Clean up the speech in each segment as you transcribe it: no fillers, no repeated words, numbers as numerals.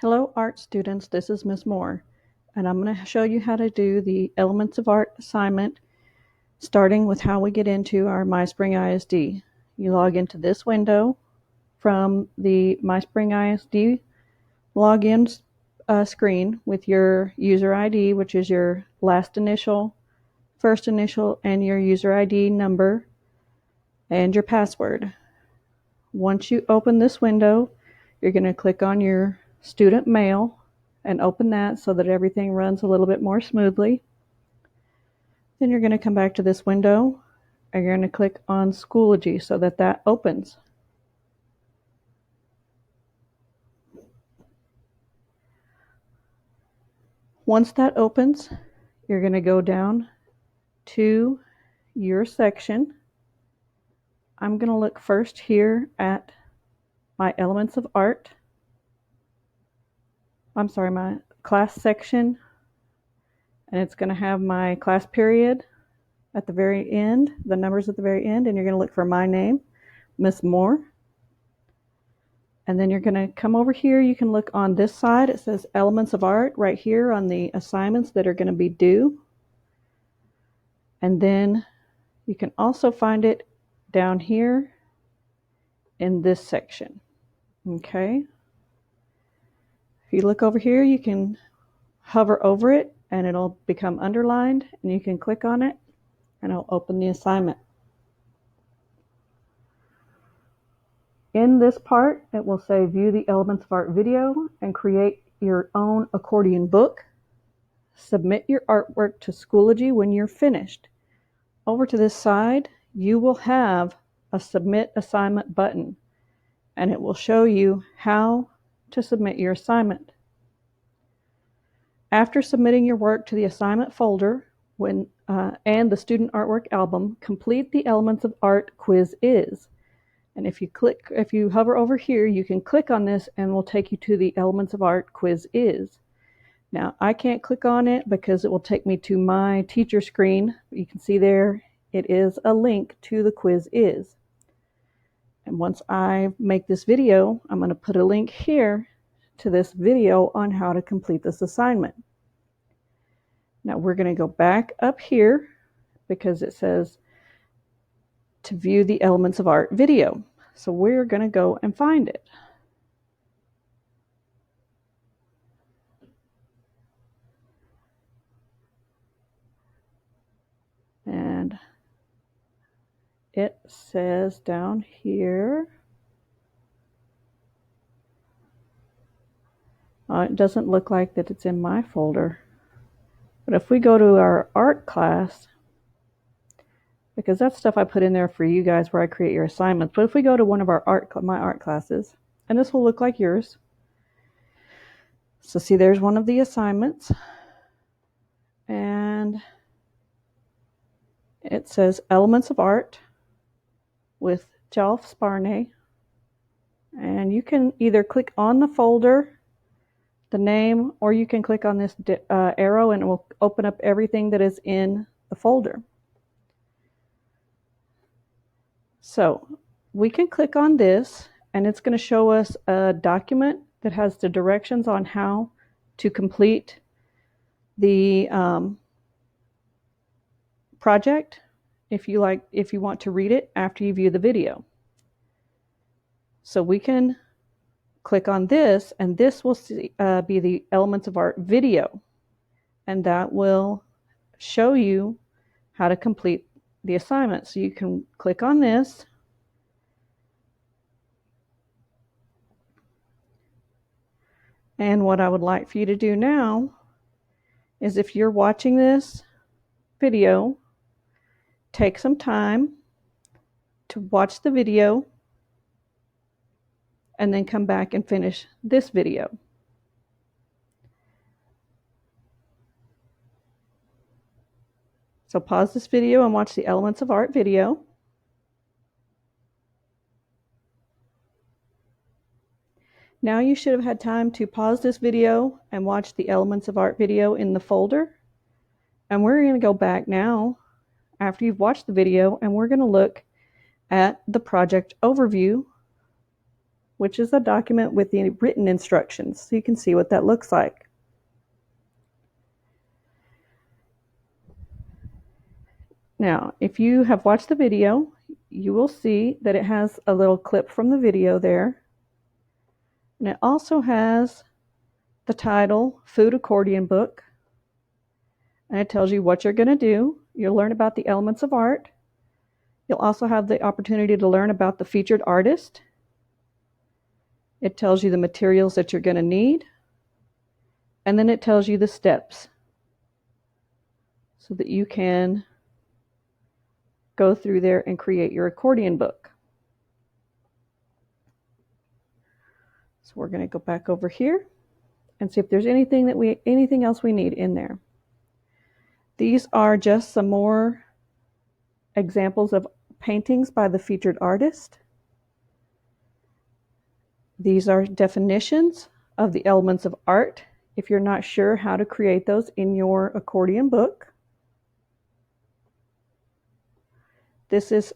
Hello art students, this is Ms. Moore, and I'm going to show you how to do the Elements of Art assignment, starting with how we get into our MySpring ISD. You log into this window from the MySpring ISD login screen with your user ID, which is your last initial, first initial, and your user ID number, and your password. Once you open this window, you're going to click on your student mail and open that so that everything runs a little bit more smoothly. Then you're going to come back to this window and you're going to click on Schoology so that that opens. Once that opens, you're going to go down to your section. I'm going to look first here at my Elements of Art. My class section, and it's going to have my class period at the very end, the numbers at the very end, and you're going to look for my name, Miss Moore. And then you're going to come over here. You can look on this side. It says Elements of Art right here on the assignments that are going to be due. And then you can also find it down here in this section. Okay. If you look over here, you can hover over it and it'll become underlined, and you can click on it and it'll open the assignment. In this part, it will say view the Elements of Art video and create your own accordion book. Submit your artwork to Schoology when you're finished. Over to this side, you will have a Submit Assignment button, and it will show you how to submit your assignment. After submitting your work to the assignment folder and the student artwork album, complete the Elements of Art quiz is. And if you hover over here, you can click on this and it will take you to the Elements of Art quiz is. Now, I can't click on it because it will take me to my teacher screen. You can see there, it is a link to the quiz is. And once I make this video, I'm going to put a link here to this video on how to complete this assignment. Now we're going to go back up here because it says to view the Elements of Art video. So we're going to go and find it. And it says down here, it doesn't look like that it's in my folder. But if we go to our art class, because that's stuff I put in there for you guys where I create your assignments. But if we go to one of our my art classes, and this will look like yours. So see, there's one of the assignments. And it says Elements of Art with Jelf Sparney. And you can either click on the folder, the name, or you can click on this arrow and it will open up everything that is in the folder. So we can click on this and it's going to show us a document that has the directions on how to complete the project if you want to read it after you view the video. So we can click on this, and this will be the Elements of Art video, and that will show you how to complete the assignment. So you can click on this, and what I would like for you to do now is, if you're watching this video, take some time to watch the video and then come back and finish this video. So pause this video and watch the Elements of Art video. Now you should have had time to pause this video and watch the Elements of Art video in the folder. And we're going to go back now after you've watched the video, and we're going to look at the project overview which is a document with the written instructions, so you can see what that looks like. Now, if you have watched the video, you will see that it has a little clip from the video there. And it also has the title, Food Accordion Book. And it tells you what you're going to do. You'll learn about the elements of art. You'll also have the opportunity to learn about the featured artist. It tells you the materials that you're going to need. And then it tells you the steps so that you can go through there and create your accordion book. So we're going to go back over here and see if there's anything else we need in there. These are just some more examples of paintings by the featured artist. These are definitions of the elements of art if you're not sure how to create those in your accordion book. This is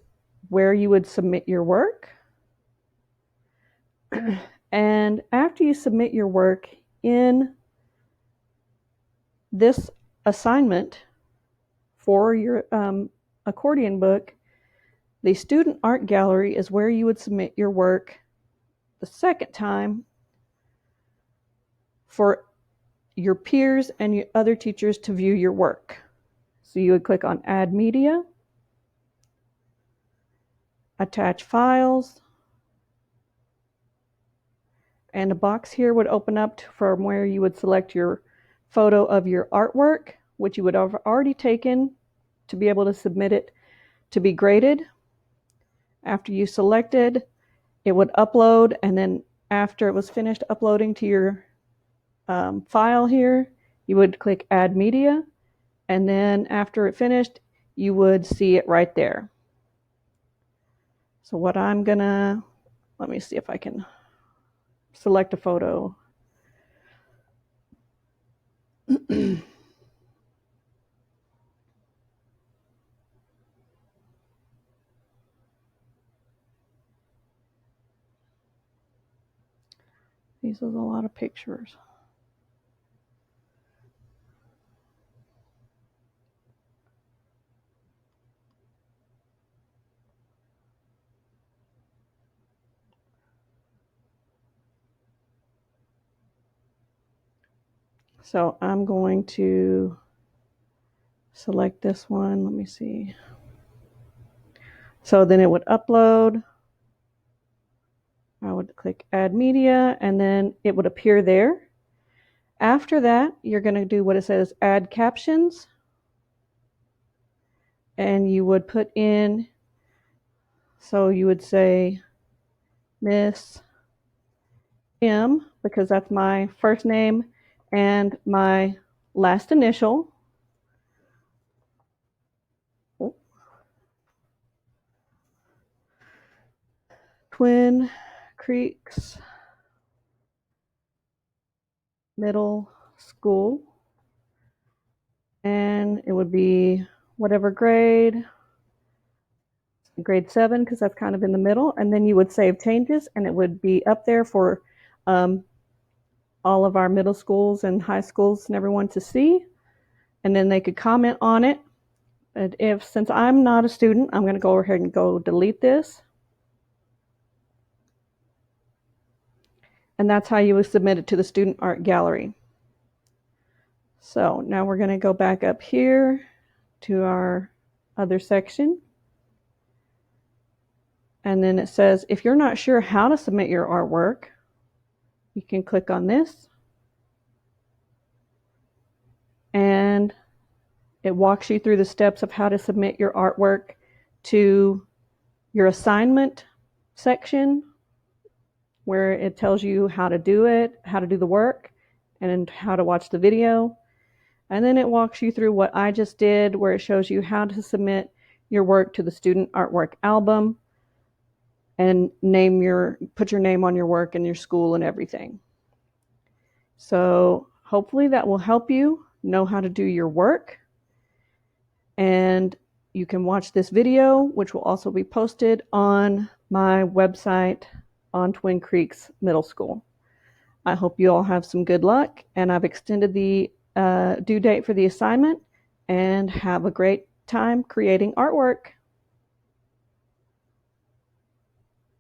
where you would submit your work. And after you submit your work in this assignment for your accordion book, the student art gallery is where you would submit your work the second time for your peers and your other teachers to view your work. So you would click on Add Media, Attach Files, and a box here would open up from where you would select your photo of your artwork, which you would have already taken to be able to submit it to be graded. After you selected, it would upload, and then after it was finished uploading to your file here, you would click Add Media, and then after it finished, you would see it right there. So what I'm gonna, let me see if I can select a photo. These are a lot of pictures. So I'm going to select this one. Let me see. So then it would upload. I would click Add Media, and then it would appear there. After that, you're going to do what it says, Add Captions. And you would put in, so you would say Miss M, because that's my first name and my last initial. Oh. Twin Creeks Middle School. And it would be whatever grade 7, because that's kind of in the middle. And then you would save changes, and it would be up there for all of our middle schools and high schools and everyone to see. And then they could comment on it. And since I'm not a student, I'm going to go ahead and go delete this. And that's how you would submit it to the student art gallery. So now we're going to go back up here to our other section. And then it says, if you're not sure how to submit your artwork, you can click on this. And it walks you through the steps of how to submit your artwork to your assignment section, where it tells you how to do it, how to do the work, and how to watch the video. And then it walks you through what I just did, where it shows you how to submit your work to the student artwork album and put your name on your work and your school and everything. So hopefully that will help you know how to do your work. And you can watch this video, which will also be posted on my website on Twin Creeks Middle School. I hope you all have some good luck, and I've extended the due date for the assignment, and have a great time creating artwork.